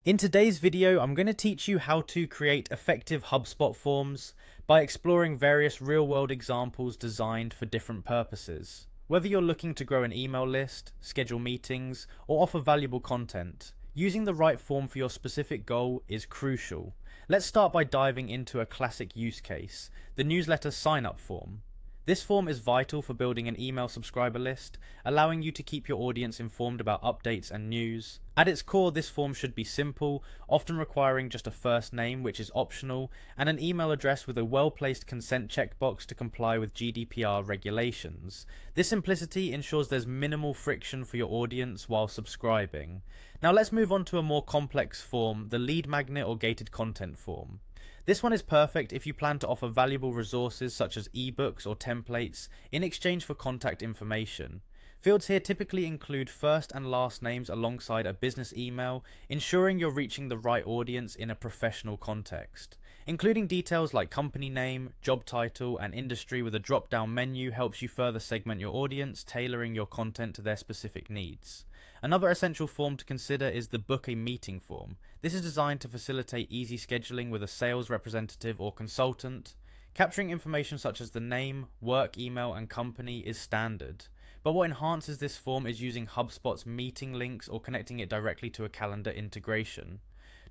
In today's video, I'm going to teach you how to create effective HubSpot forms by exploring various real-world examples designed for different purposes. Whether you're looking to grow an email list, schedule meetings, or offer valuable content, using the right form for your specific goal is crucial. Let's start by diving into a classic use case, the newsletter sign-up form. This form is vital for building an email subscriber list, allowing you to keep your audience informed about updates and news. At its core, this form should be simple, often requiring just a first name, which is optional, and an email address with a well-placed consent checkbox to comply with GDPR regulations. This simplicity ensures there's minimal friction for your audience while subscribing. Now let's move on to a more complex form, the lead magnet or gated content form. This one is perfect if you plan to offer valuable resources such as ebooks or templates in exchange for contact information. Fields here typically include first and last names alongside a business email, ensuring you're reaching the right audience in a professional context. Including details like company name, job title, and industry with a drop-down menu helps you further segment your audience, tailoring your content to their specific needs. Another essential form to consider is the book a meeting form. This is designed to facilitate easy scheduling with a sales representative or consultant. Capturing information such as the name, work email, and company is standard. But what enhances this form is using HubSpot's meeting links or connecting it directly to a calendar integration.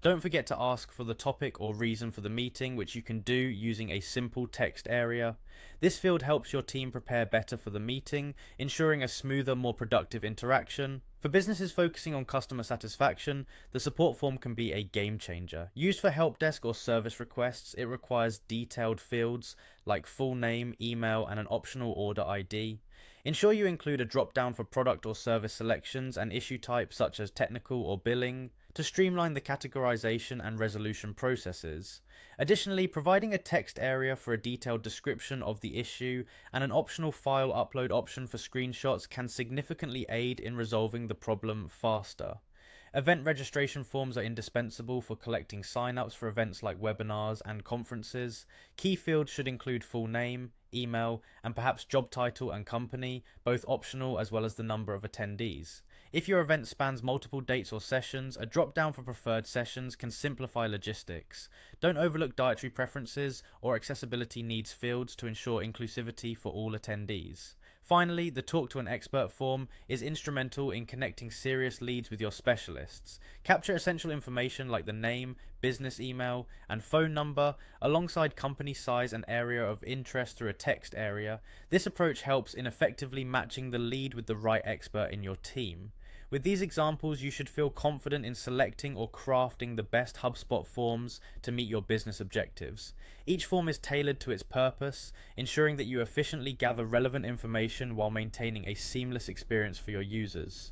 Don't forget to ask for the topic or reason for the meeting, which you can do using a simple text area. This field helps your team prepare better for the meeting, ensuring a smoother, more productive interaction. For businesses focusing on customer satisfaction, the support form can be a game changer. Used for help desk or service requests, it requires detailed fields like full name, email, and an optional order ID. Ensure you include a drop-down for product or service selections and issue types such as technical or billing to streamline the categorization and resolution processes. Additionally, providing a text area for a detailed description of the issue and an optional file upload option for screenshots can significantly aid in resolving the problem faster. Event registration forms are indispensable for collecting sign-ups for events like webinars and conferences. Key fields should include full name, email, and perhaps job title and company, both optional as well as the number of attendees. If your event spans multiple dates or sessions, a drop-down for preferred sessions can simplify logistics. Don't overlook dietary preferences or accessibility needs fields to ensure inclusivity for all attendees. Finally, the Talk to an Expert form is instrumental in connecting serious leads with your specialists. Capture essential information like the name, business email, and phone number, alongside company size and area of interest through a text area. This approach helps in effectively matching the lead with the right expert in your team. With these examples, you should feel confident in selecting or crafting the best HubSpot forms to meet your business objectives. Each form is tailored to its purpose, ensuring that you efficiently gather relevant information while maintaining a seamless experience for your users.